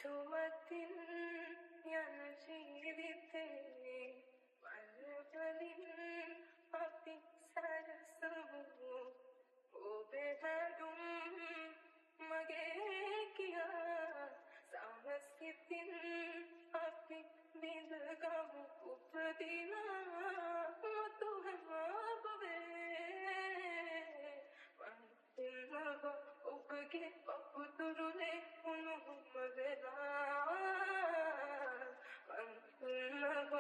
තුමතින් යන ජීවිතේ වල්වලින් අපි සරසමු ඔබේ හැඩුම් මගේ කියා සමස්කිතින් අපි බිඳගමු උපදිනා මුතුහමාපවේ වන්තිල්මව ඔබගේ පපුතුරුනේ උනුහුමදලා වන්තිල්මව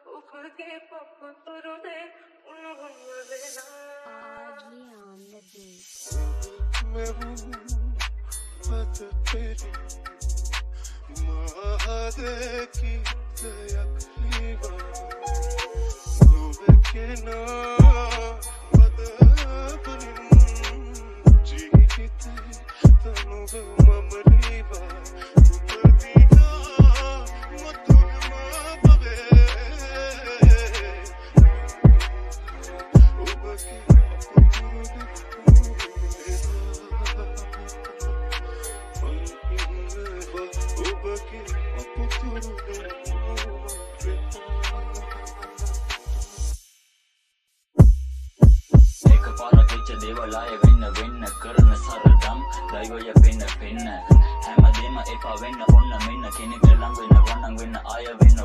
ඔබගේ පපුතුරුනේ උනුහුමදලා Audley on the beat. मैं हूँ पत तेरी महादे की तयखलीवा नूबे के ना पदबनिन जीते तनुबे ममरीवा उपदीना मतुनमा पवे उपकी දේවලාය වෙන්න කරන සරදම් දෛවය වෙන්න හැමදේම එපා වෙන්න ඔන්න මෙන්න කෙනෙක් ළඟ වෙන්න වණන් වෙන්න ආය වෙන්න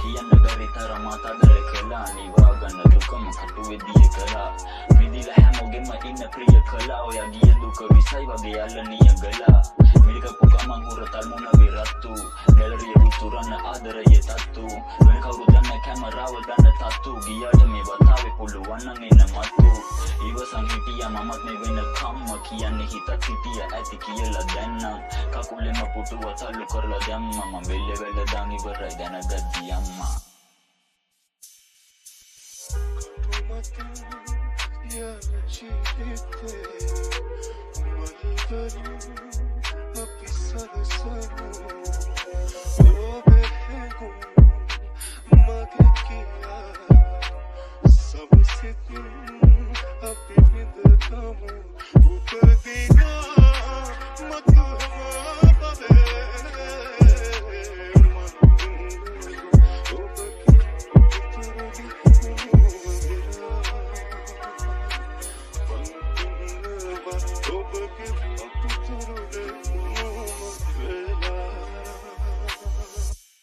කියන්න බැරි තරම අතදර කෙලා නිවාගන්න දුකම කටුවෙදිය කළා විදිලා හැමෝගෙම ඉන්න ප්‍රිය කළා ඔයා ගිය දුක විසයි වගේ අල්ලනිය ගලා මිරිකපු ගමන් හුරතල් මොන විරත්තු ගැලරිය උතුරන්න ආදරයේ තත්තු වෙන කවුරු දන්න කැමරාව දන්න තත්තු ගියාට මේ වතාවේ පුළුවන් නම් එන්න මත්තු ඉවසන් හිටියා මමත් මේ වෙන කම්ම කියන්නේ හිතත් හිටිය ඇති කියලා දැන්නම් කකුලෙම පුටුව තල්ලු කරලා දැම්මා මම වෙල්ල දාන් ඉවරයි දැනගත්ති අම්මා Ya no chiste,